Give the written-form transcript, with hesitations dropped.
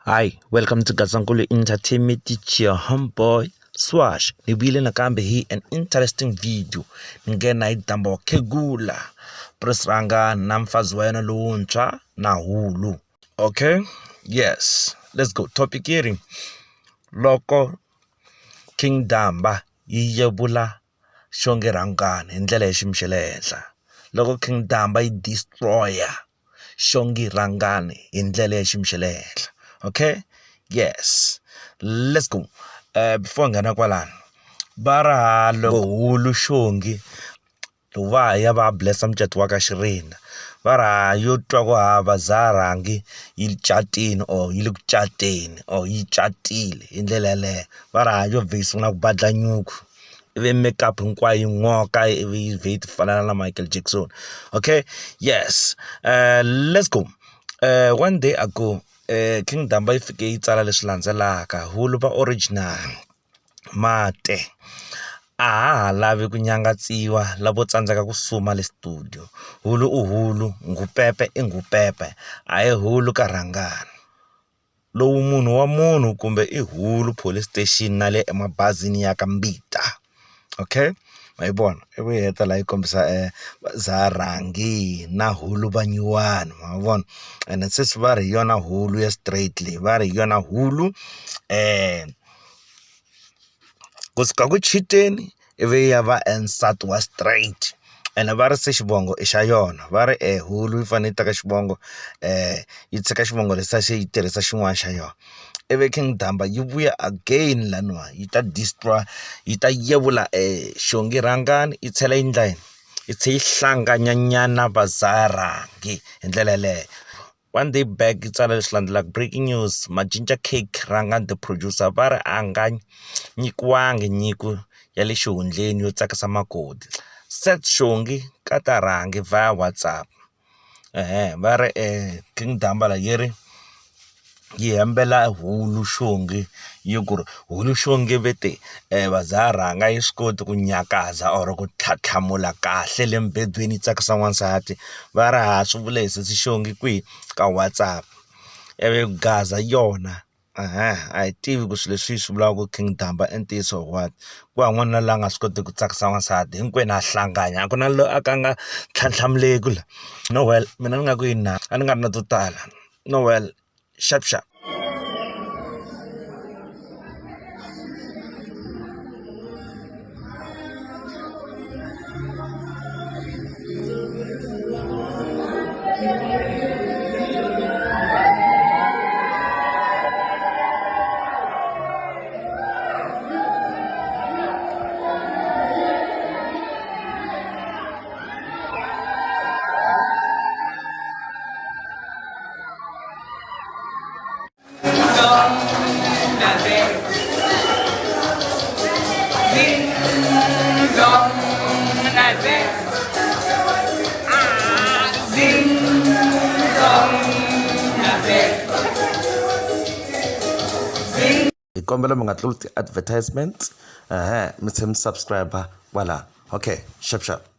Hi, welcome to Xongi Entertainment. It's your homeboy Swash. Nibile nakambe hi an interesting video. Ngena Damba kegula. Press ranga na mfazi wena louncha na hulu. Okay? Yes. Let's go. Topic hearing. Loko King Damba yiyebula Xongi Rhangi indlela yeximxelenhla. Loko King Damba yi destroyer Xongi Rhangi indlela yeximxelenhla. Okay, yes, let's go. Before ngana kwalana bara loko hulu Xongi luva ya va blessa mujati wa ka Xirina bara yo twa ku hava za Rhangi yi catini or yi le ku cateni or yi catile hi ndlela yaleyo bara yo vhesi na ku badla nyuku ivi makeup hinkwayo yi ngoka ivi vhe ti fana na Michael Jackson. Okay, yes, let's go. One day ago King Damba yi fike yi tsala leswi landzelaka hulu va original mate a ha lavi ku nyangatsiwa lavo tsandzeka ku suma le studio hulu hulu ngupepe i ngupepe a hi hulu ka Rhangani lowu munhu wa munhu kumbe i hulu police station na le emabazini ya ka Mbita. Okay, mayibona ivi heta la yi kombisa za Rhangi na hulu vanyiwana mavona and since va ri yona hulu ya straightly va ri yona hulu kusuka ku chiteni ivi ya va nsati wa straight and va ri se xivongo i xa yona va ri hulu yi fanele yi teka xivongo yi tshika xivongo lesa xi yi tirhisa xin'wana xa yona ivi King Damba yi vuya again laniwa yi ta destroy yi ta yevula Xongi Rhangani yi tlhela yi ndla yini yi tlhe yi hlanganyanyana va za Rhangi hi ndlela yaleyo. One day back yi tsala leswi landzelaka breaking news Majinja Cake Rhangani the producer va ri a nga nyikiwangi nyiko ya le xihundleni yo tsakisa makoti set Xongi Nkata Rhangi via WhatsApp va ri King Damba la yi hembela hulu Xongi yi ku ri hulu Xongi vete va za Rhanga yi swi koti ku nyakaza or ku tlhatlhamula kahle le mbedweni yi tsakisa n'wansati va ri ha swi vula hi sesi Xongi kwihi ka WhatsApp ivi gaza yona a hi tivi ku swilo leswi yi swi vulaka King Damba i ntiyiso what ku va n'wanuna la nga swi koti ku tsakisa n'wansati hinkwenu a hlanganya a ku na loyi a ka nga tlhantlhamuleki la no well mina ni nga ku yini na a ni nga ri na to tala no well sharp sharp. Ikombela mga tluli advertisement mi subscriber wala. Okay, sharp sharp.